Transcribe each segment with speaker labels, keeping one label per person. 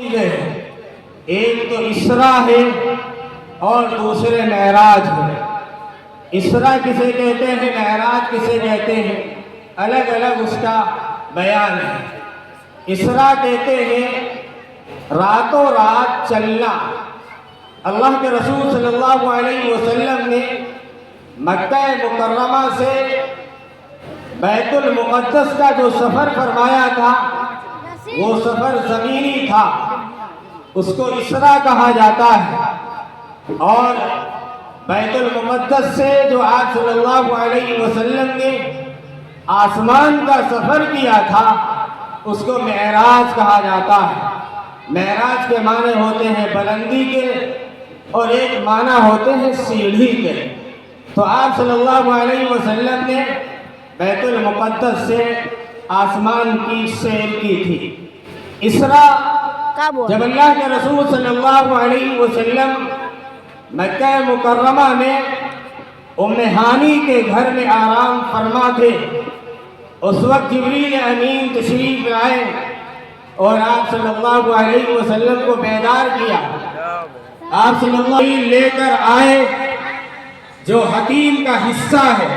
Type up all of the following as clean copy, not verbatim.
Speaker 1: چیزیں ہیں، ایک تو اسرا ہے اور دوسرے معراج ہے۔ اسرا کسے کہتے ہیں، معراج کسے کہتے ہیں، الگ الگ اس کا بیان ہے۔ اسرا کہتے ہیں راتوں رات چلنا۔ اللہ کے رسول صلی اللہ علیہ وسلم نے مکہ مکرمہ سے بیت المقدس کا جو سفر فرمایا تھا وہ سفر زمینی تھا، اس کو اسرا کہا جاتا ہے۔ اور بیت المقدس سے جو آپ صلی اللہ علیہ وسلم نے آسمان کا سفر کیا تھا اس کو معراج کہا جاتا ہے۔ معراج کے معنی ہوتے ہیں بلندی کے اور ایک معنی ہوتے ہیں سیڑھی کے۔ تو آپ صلی اللہ علیہ وسلم نے بیت المقدس سے آسمان کی سیر کی تھی۔ اسرا جب اللہ کے رسول صلی اللہ علیہ وسلم مکہ مکرمہ میں ام ہانی کے گھر میں آرام فرما تھے، اس وقت جبریل امین تشریف لائے اور آپ صلی اللہ علیہ وسلم کو بیدار کیا۔ آپ صلی اللہ علیہ وسلم لے کر آئے جو حتیم کا حصہ ہے،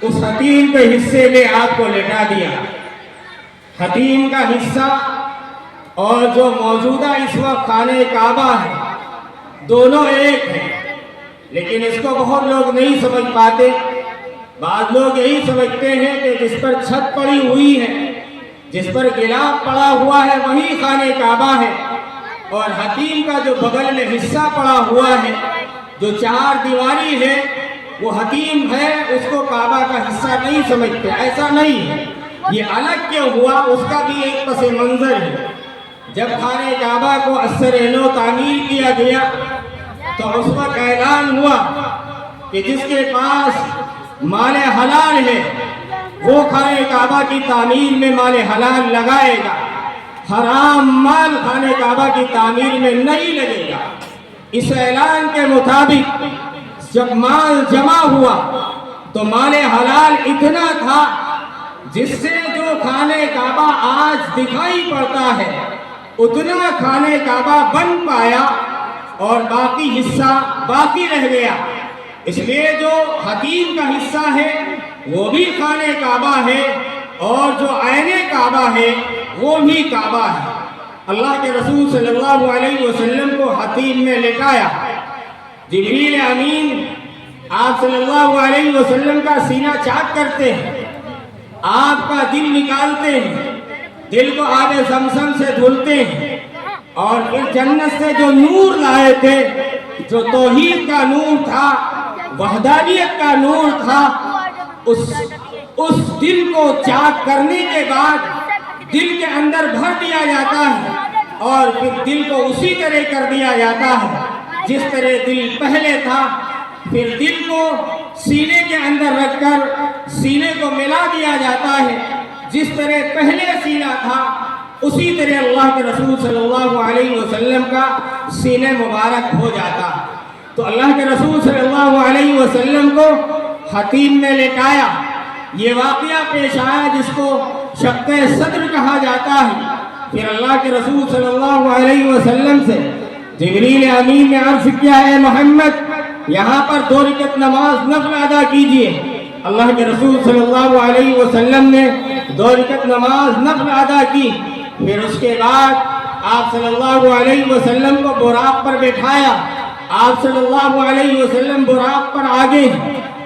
Speaker 1: اس حتیم کے حصے میں آپ کو لٹا دیا۔ حتیم کا حصہ اور جو موجودہ اس وقت خانہ کعبہ ہے دونوں ایک ہیں، لیکن اس کو بہت لوگ نہیں سمجھ پاتے۔ بعض لوگ یہی سمجھتے ہیں کہ جس پر چھت پڑی ہوئی ہے، جس پر گلاف پڑا ہوا ہے وہی خانہ کعبہ ہے، اور حتیم کا جو بغل میں حصہ پڑا ہوا ہے جو چار دیواری ہے وہ حتیم ہے، اس کو کعبہ کا حصہ نہیں سمجھتے۔ ایسا نہیں ہے، یہ الگ کیوں ہوا اس کا بھی ایک پس منظر ہے۔ جب خانہ کعبہ کو اثر نو تعمیر کیا گیا تو اس وقت اعلان ہوا کہ جس کے پاس مال حلال ہے وہ خانہ کعبہ کی تعمیر میں مال حلال لگائے گا، حرام مال خانہ کعبہ کی تعمیر میں نہیں لگے گا۔ اس اعلان کے مطابق جب مال جمع ہوا تو مال حلال اتنا تھا جس سے جو خانہ کعبہ آج دکھائی پڑتا ہے اتنا خانہ کعبہ بن پایا اور باقی حصہ باقی رہ گیا۔ اس لیے جو حتیم کا حصہ ہے وہ بھی خانہ کعبہ ہے اور جو عین کعبہ ہے وہ بھی کعبہ ہے۔ اللہ کے رسول صلی اللہ علیہ وسلم کو حتیم میں لٹایا۔ جبریل امین آپ صلی اللہ علیہ وسلم کا سینہ چاک کرتے ہیں، آپ کا دل نکالتے ہیں، دل کو آب زمزم سے دھلتے ہیں، اور پھر جنت سے جو نور لائے تھے، جو توحید کا نور تھا، وحدانیت کا نور تھا، اس دل کو چاک کرنے کے بعد دل کے اندر بھر دیا جاتا ہے اور پھر دل کو اسی طرح کر دیا جاتا ہے جس طرح دل پہلے تھا۔ پھر دل کو سینے کے اندر رکھ کر سینے کو ملا دیا جاتا ہے، جس طرح پہلے سینہ تھا اسی طرح اللہ کے رسول صلی اللہ علیہ وسلم کا سینہ مبارک ہو جاتا۔ تو اللہ کے رسول صلی اللہ علیہ وسلم کو حتیم میں لٹایا۔ یہ واقعہ پیش آیا جس کو شق صدر کہا جاتا ہے۔ پھر اللہ کے رسول صلی اللہ علیہ وسلم سے جبریل امین نے عرض کیا، اے محمد یہاں پر 2 رکعت نماز نفل ادا کیجئے۔ اللہ کے رسول صلی اللہ علیہ وسلم نے 2 رکعت نماز نفل ادا کی۔ پھر اس کے بعد آپ صلی اللہ علیہ وسلم کو براق پر بٹھایا۔ آپ صلی اللہ علیہ وسلم براق پر آگے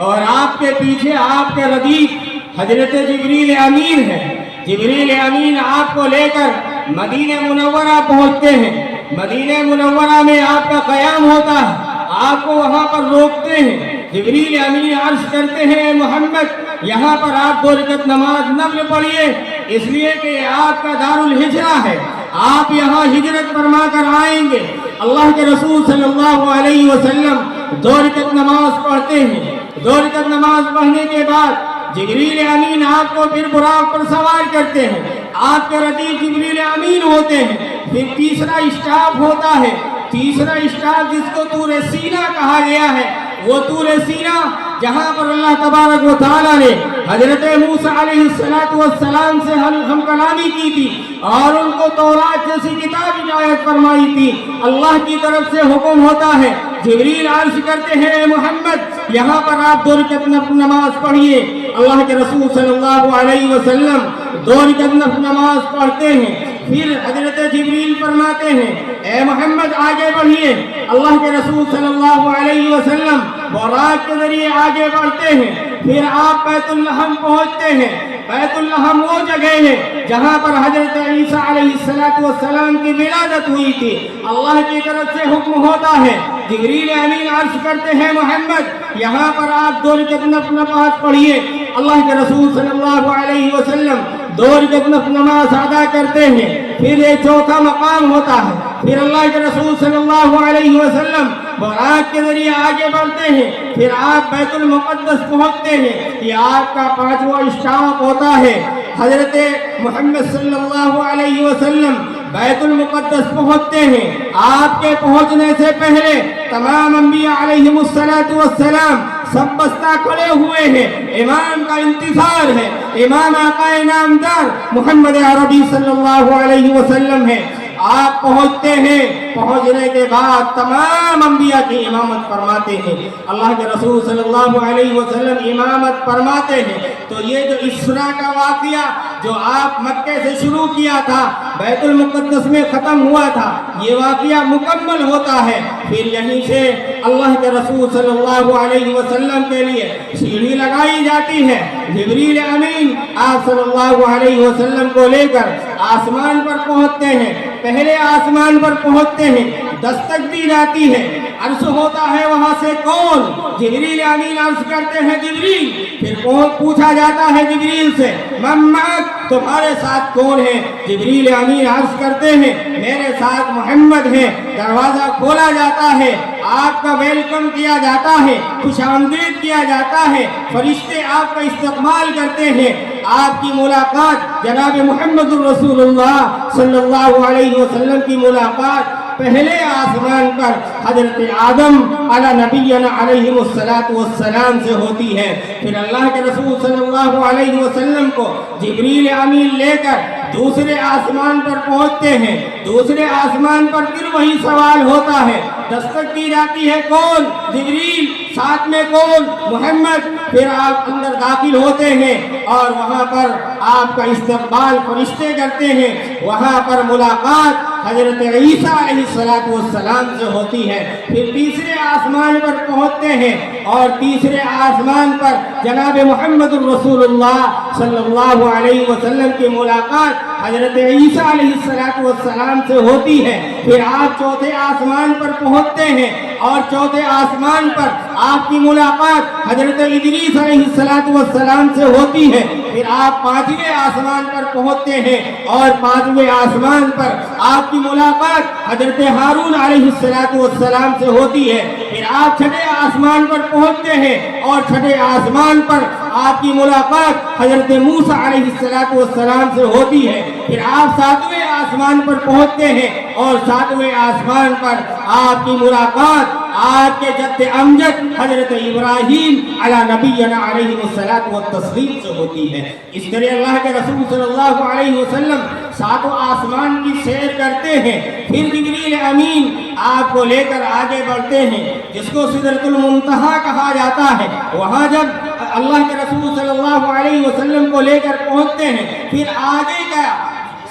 Speaker 1: اور آپ کے پیچھے آپ کے ردیف حضرت جبریل امین ہے۔ جبریل امین آپ کو لے کر مدینہ منورہ پہنچتے ہیں۔ مدینہ منورہ میں آپ کا قیام ہوتا ہے، آپ کو وہاں پر روکتے ہیں۔ جبریل امین عرض کرتے ہیں، محمد یہاں پر آپ 2 رکعت نماز نفل پڑھیے، اس لیے کہ یہ آپ کا دار الہجرہ ہے، آپ یہاں ہجرت فرما کر آئیں گے۔ اللہ کے رسول صلی اللہ علیہ وسلم 2 رکعت نماز پڑھتے ہیں۔ 2 رکعت نماز پڑھنے کے بعد جبریل امین آپ کو پھر براق پر سوار کرتے ہیں، آپ کے ردیف جبریل امین ہوتے ہیں۔ پھر تیسرا اسٹاپ ہوتا ہے، تیسرا اسٹاپ جس کو طور سینہ کہا گیا ہے، وہ طور سینا جہاں پر اللہ تبارک و تعالیٰ نے حضرت موسیٰ علیہ السلام سے ہم کلامی کی تھی اور ان کو تورات جیسی کتاب عنایت فرمائی تھی. اللہ کی طرف سے حکم ہوتا ہے، جبریل عرض کرتے ہیں اے محمد یہاں پر آپ 2 رکعت نماز پڑھیے. اللہ کے رسول صلی اللہ علیہ وسلم 2 رکعت نماز پڑھتے ہیں. پھر حضرت جبریل فرماتے ہیں اے محمد آگے بڑھیے. اللہ کے رسول صلی اللہ علیہ وسلم براق کے ذریعے آگے بڑھتے ہیں. پھر آپ بیت اللحم پہنچتے ہیں. بیت اللحم وہ جگہ ہے جہاں پر حضرت عیسیٰ علیہ السلام کی ولادت ہوئی تھی. اللہ کی طرف سے حکم ہوتا ہے، جبریل امین عرض کرتے ہیں محمد یہاں پر آپ 2 رکعت نماز پڑھیے. اللہ کے رسول صلی اللہ علیہ وسلم 2 رکعت نماز ادا کرتے ہیں. پھر ایک چوتھا مقام ہوتا ہے. پھر اللہ کے رسول صلی اللہ علیہ وسلم براق کے ذریعے آگے بڑھتے ہیں. پھر آپ بیت المقدس پہنچتے ہیں. یہ آپ کا 5واں اسٹاپ ہوتا ہے. حضرت محمد صلی اللہ علیہ وسلم بیت المقدس پہنچتے ہیں. آپ کے پہنچنے سے پہلے تمام انبیاء علیہم السلام سب بستہ کھڑے ہوئے ہیں. امام کا انتظار ہے. امام آقا نامدار محمد عربی صلی اللہ علیہ وسلم ہے. آپ پہنچتے ہیں. پہنچنے کے بعد تمام انبیاء کی امامت فرماتے ہیں. اللہ کے رسول صلی اللہ علیہ وسلم امامت فرماتے ہیں. تو یہ جو اسراء کا واقعہ جو آپ مکے سے شروع کیا تھا بیت المقدس میں ختم ہوا تھا، یہ واقعہ مکمل ہوتا ہے. پھر یہیں سے اللہ کے رسول صلی اللہ علیہ وسلم کے لیے سیڑھی لگائی جاتی ہے. جبریل امین آپ صلی اللہ علیہ وسلم کو لے کر آسمان پر پہنچتے ہیں. پہلے آسمان پر پہنچتے ہیں، دستک دی جاتی ہے. عرض ہوتا ہے وہاں سے کون؟ جبریل امین عرض کرتے ہیں جبریل. پھر پوچھا جاتا ہے جبریل سے من معک، تمہارے ساتھ کون ہے؟ جبریل امین عرض کرتے ہیں میرے ساتھ محمد ہے. دروازہ کھولا جاتا ہے، آپ کا ویلکم کیا جاتا ہے، خوش آمدید کیا جاتا ہے. فرشتے آپ کا استقبال کرتے ہیں. آپ کی ملاقات جناب محمد الرسول اللہ صلی اللہ علیہ وسلم کی ملاقات پہلے آسمان پر حضرت آدم علی نبینا علیہ السلام سے ہوتی ہے. پھر اللہ کے رسول صلی اللہ علیہ وسلم کو جبریل امین لے کر دوسرے آسمان پر پہنچتے ہیں. دوسرے آسمان پر پھر وہی سوال ہوتا ہے. دستک دی جاتی ہے کون؟ جبریل. ساتھ میں کون؟ محمد. پھر آپ اندر داخل ہوتے ہیں اور وہاں پر آپ کا استقبال فرشتے کرتے ہیں. وہاں پر ملاقات حضرت عیسیٰ علیہ السلام سے ہوتی ہے. پھر تیسرے آسمان پر پہنچتے ہیں اور تیسرے آسمان پر جناب محمد الرسول اللہ صلی اللہ علیہ وسلم کی ملاقات حضرت عیسیٰ علیہ السلام سے ہوتی ہے. پھر آپ چوتھے آسمان پر پہنچتے ہیں اور چوتھے آسمان پر آپ کی ملاقات حضرت ادریس علیہ السلام سے ہوتی ہے. پھر آپ 5ویں آسمان پر پہنچتے ہیں اور 5ویں آسمان پر آپ کی ملاقات حضرت ہارون علیہ السلام سے ہوتی ہے. پھر آپ 6 آسمان پر پہنچتے ہیں اور 6 آسمان پر آپ کی ملاقات حضرت موسیٰ علیہ السلام سے ہوتی ہے. پھر آپ 7ویں آسمان پر پہنچتے ہیں اور 7ویں آسمان پر آپ کی ملاقات آپ کے جد امجد حضرت ابراہیم علی نبینا علیہ السلام سے ہوتی ہے. اس طرح اللہ کے رسول صلی اللہ علیہ وسلم 7 آسمان کی سیر کرتے ہیں. پھر جبریل امین آپ کو لے کر آگے بڑھتے ہیں جس کو سدرۃ المنتہا کہا جاتا ہے. وہاں جب اللہ کے رسول صلی اللہ علیہ وسلم کو لے کر پہنچتے ہیں پھر آگے کا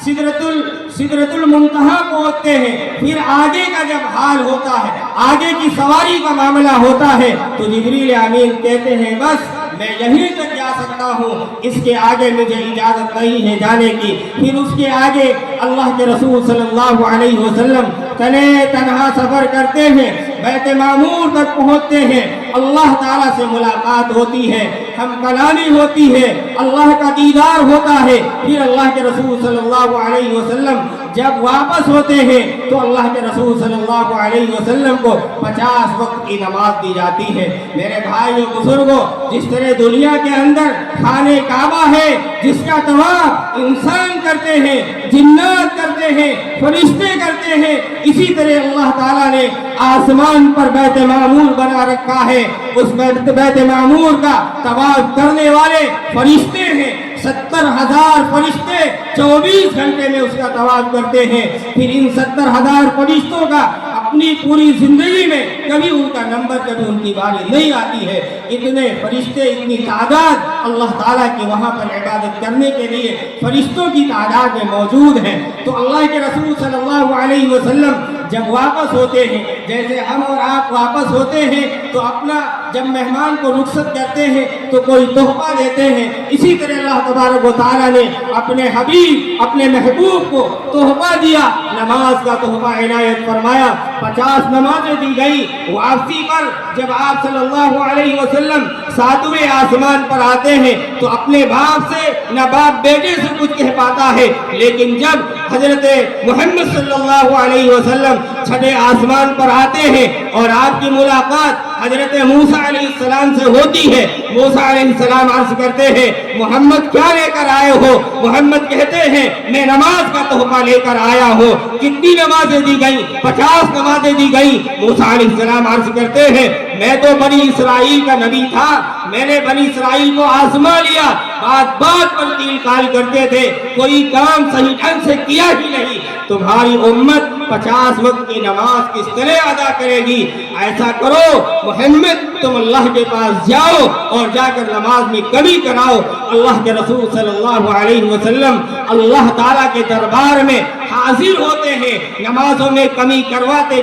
Speaker 1: سدرۃ المنتہا پہنچتے ہیں. پھر آگے کا جب حال ہوتا ہے، آگے کی سواری کا معاملہ ہوتا ہے تو جبریل امین کہتے ہیں بس میں یہیں تک جا سکتا ہوں، اس کے آگے مجھے اجازت نہیں ہے جانے کی. پھر اس کے آگے اللہ کے رسول صلی اللہ علیہ وسلم تنہا سفر کرتے ہیں، بیت معمور تک پہنچتے ہیں. اللہ تعالیٰ سے ملاقات ہوتی ہے، ہم کلامی ہوتی ہے، اللہ کا دیدار ہوتا ہے. پھر اللہ کے رسول صلی اللہ علیہ وسلم جب واپس ہوتے ہیں تو اللہ کے رسول صلی اللہ علیہ وسلم کو 50 وقت کی نماز دی جاتی ہے۔ میرے بھائیو بزرگوں، جس طرح دنیا کے اندر خانہ کعبہ ہے جس کا طواف انسان کرتے ہیں، جنات کرتے ہیں، فرشتے کرتے ہیں، اسی طرح اللہ تعالیٰ نے آسمان پر بیت معمور بنا رکھا ہے۔ اس بیت معمور کا طواف کرنے والے فرشتے ہیں، 70,000 فرشتے 24 گھنٹے میں اس کا طواف کرتے ہیں۔ پھر ان 70,000 فرشتوں کا اپنی پوری زندگی میں کبھی ان کا نمبر، کبھی ان کی باری نہیں آتی ہے۔ اتنے فرشتے، اتنی تعداد اللہ تعالیٰ کی وہاں پر عبادت کرنے کے لیے فرشتوں کی تعداد میں موجود ہے۔ تو اللہ کے رسول صلی اللہ علیہ وسلم جب واپس ہوتے ہیں، جیسے ہم اور آپ واپس ہوتے ہیں تو اپنا جب مہمان کو رخصت کرتے ہیں تو کوئی تحفہ دیتے ہیں، اسی طرح اللہ تبارک و تعالیٰ نے اپنے حبیب، اپنے محبوب کو تحفہ دیا، نماز کا تحفہ عنایت فرمایا۔ 50 نمازیں دی گئی۔ واپسی پر جب آپ صلی اللہ علیہ وسلم 7ویں آسمان پر آتے ہیں تو اپنے باپ سے نہ باپ بیٹے سے کچھ کہہ پاتا ہے، لیکن جب حضرت محمد صلی اللہ علیہ وسلم 6 آسمان پر آتے ہیں اور آپ کی ملاقات حضرت موسیٰ علیہ السلام سے ہوتی ہے، موسیٰ علیہ السلام عرض کرتے ہیں محمد کیا لے کر آئے ہو؟ محمد کہتے ہیں میں نماز کا تحفہ لے کر آیا ہوں۔ کتنی نمازیں دی گئیں؟ 50 نمازیں دی گئیں۔ موسیٰ علیہ السلام عرض کرتے ہیں میں تو بنی اسرائیل کا نبی تھا، میں نے بنی اسرائیل کو آزما لیا، بات بات پر تیل کال کرتے تھے، کوئی کام صحیح ڈھنگ سے کیا ہی نہیں۔ تمہاری امت 50 وقت کی نماز کس طرح ادا کرے گی؟ ایسا کرو محمد تم اللہ کے پاس جاؤ اور جا کر نماز میں کمی کراؤ۔ اللہ کے رسول صلی اللہ علیہ وسلم اللہ تعالیٰ کے دربار میں حاضر ہوتے ہیں، نمازوں میں کمی کرواتے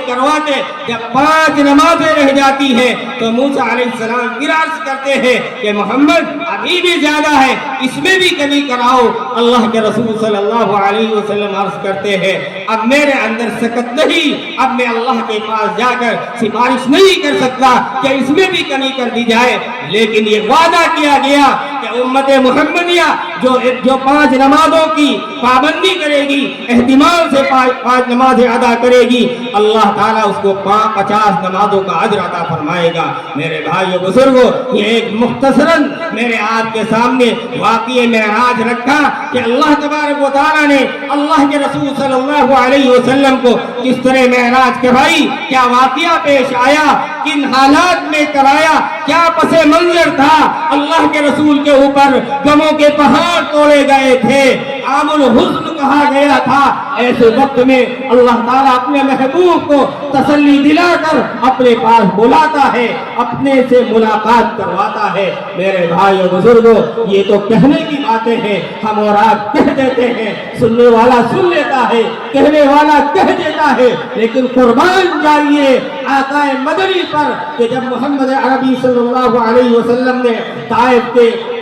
Speaker 1: جب 5 نمازیں رہ جاتی ہیں تو موسیٰ علیہ السلام پھر عرض کرتے ہیں کہ محمد ابھی بھی زیادہ ہے، اس میں بھی کمی کراؤ۔ اللہ کے رسول صلی اللہ علیہ وسلم عرض کرتے ہیں اب میرے اندر سکت نہیں، اب میں اللہ کے پاس جا کر سفارش نہیں کر سکتا کہ اس میں بھی کمی کر دی جائے، لیکن یہ وعدہ کیا گیا کہ امت محمدیہ جو 5 نمازوں کی پابندی کرے گی، اہتمام سے 5 نمازیں ادا کرے گی، اللہ تعالیٰ اس کو 50 نمازوں کا اجر عطا فرمائے گا۔ میرے بھائیو بزرگوں، یہ ایک مختصراً میرے آپ کے سامنے واقعہ معراج رکھا کہ اللہ تبارک و تعالیٰ نے اللہ کے رسول صلی اللہ علیہ وسلم کو کس طرح معراج کروائی، کیا واقعہ پیش آیا، کن حالات میں کرایا، کیا پس منظر تھا۔ اللہ کے رسول کے اوپر غموں کے پہاڑ توڑے گئے تھے، عام الحزن کہا گیا تھا۔ ایسے وقت میں اللہ تعالیٰ اپنے محبوب کو تسلی دلا کر اپنے پاس بلاتا ہے، اپنے سے ملاقات کرواتا ہے۔ میرے بھائیو بزرگوں، یہ تو کہنے کی باتیں ہیں، ہم اور آپ کہہ دیتے ہیں، سننے والا سن لیتا ہے، کہنے والا کہہ دیتا ہے، لیکن قربان جائیے آقا مدنی پر کہ جب محمد عربی صلی اللہ علیہ وسلم نے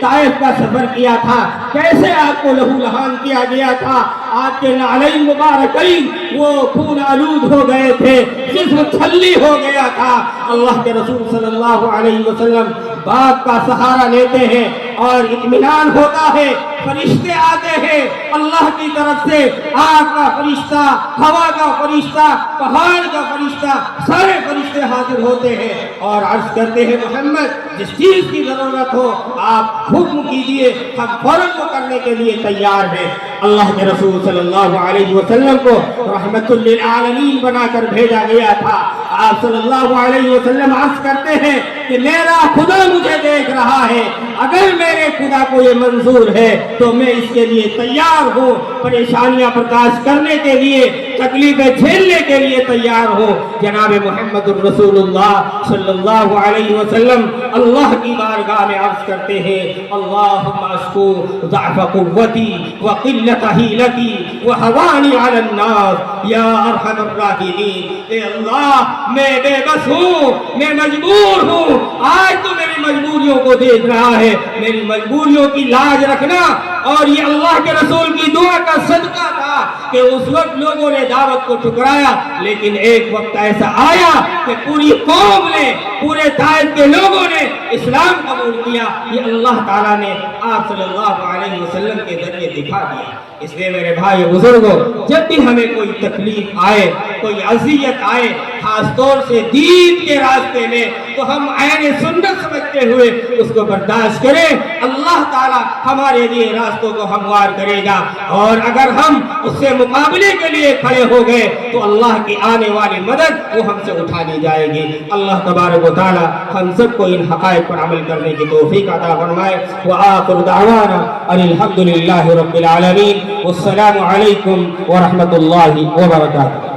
Speaker 1: طائف کا سفر کیا تھا، کیسے آپ کو لہو لہان کیا گیا تھا، آپ کے نعلین مبارکین وہ خون آلود ہو گئے تھے، جسم چھلی ہو گیا تھا۔ اللہ کے رسول صلی اللہ علیہ وسلم باپ کا سہارا لیتے ہیں اور اطمینان ہوتا ہے، فرشتے آتے ہیں اللہ کی طرف سے، آگ کا فرشتہ، ہوا کا فرشتہ، پہاڑ کا فرشتہ، سارے فرشتے حاضر ہوتے ہیں اور عرض کرتے ہیں محمد جس چیز کی ضرورت ہو آپ حکم کیجئے، ہم فوراً کو کرنے کے لیے تیار ہیں۔ اللہ کے رسول صلی اللہ علیہ وسلم کو رحمت للعالمین بنا کر بھیجا گیا تھا۔ آپ صلی اللہ علیہ وسلم عرض کرتے ہیں کہ میرا خدا مجھے دیکھ رہا ہے، اگر میرے خدا کو یہ منظور ہے تو میں اس کے لیے تیار ہوں، پریشانیاں برداشت کرنے کے لیے، تکلیفیں جھیلنے کے لیے تیار ہوں۔ جناب محمد الرسول اللہ صلی اللہ علیہ وسلم اللہ کی بارگاہ میں عرض کرتے ہیں اللہم اشکو ضعف قوتی وقلت حیلتی وحوانی علی الناس یا ارحم الراحمین۔ اے اللہ میں بے بس ہوں، میں مجبور ہوں، آج تو میری مجبوریوں کو دیکھ رہا ہے، میری مجبوریوں کی لاج رکھنا، اور یہ اللہ کے رسول کی دعا کا صدقہ تھا کہ اس وقت لوگوں نے دعوت کو ٹھکرایا، لیکن ایک وقت ایسا آیا کہ پوری قوم نے، پورے طائف کے لوگوں نے اسلام قبول کیا۔ یہ اللہ تعالیٰ نے آپ صلی اللہ علیہ وسلم کے ذریعے دکھا دیا۔ اس لیے میرے بھائی بزرگوں، جب بھی ہمیں کوئی تکلیف آئے، کوئی اذیت آئے، خاص طور سے دین کے راستے میں، تو ہم عین سنت سمجھتے ہوئے اس کو برداشت کریں۔ اللہ تعالیٰ ہمارے لیے راستوں کو ہموار کرے گا، اور اگر ہم اس سے مقابلے کے لیے کھڑے ہو گئے تو اللہ کی آنے والی مدد وہ ہم سے اٹھا لی جائے گی۔ اللہ تبارک و تعالیٰ ہم سب کو ان حقائق پر عمل کرنے کی توفیق عطا فرمائے۔ وآخر دعوانا ان الحمد للہ رب العالمین، والسلام علیکم ورحمۃ اللہ وبرکاتہ۔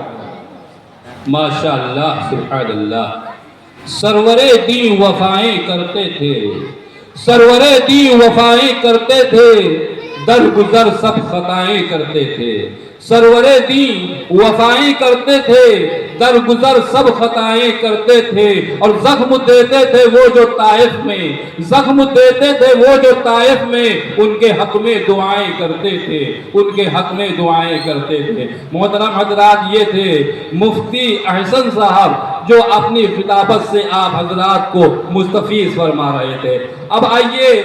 Speaker 2: ماشاءاللہ، سبحان اللہ۔ سرور دین وفائیں کرتے تھے، سرور دین وفائیں کرتے تھے، درگزر سب خطائیں کرتے تھے۔ سرور دین وفائیں کرتے تھے، درگزر سب خطائیں کرتے تھے، اور زخم دیتے تھے وہ جو طائف میں، زخم دیتے تھے وہ جو طائف میں، ان کے حق میں دعائیں کرتے تھے، ان کے حق میں دعائیں کرتے تھے۔ محترم حضرات، یہ تھے مفتی احسن صاحب جو اپنی خطابت سے آپ حضرات کو مستفیض فرما رہے تھے۔ اب آئیے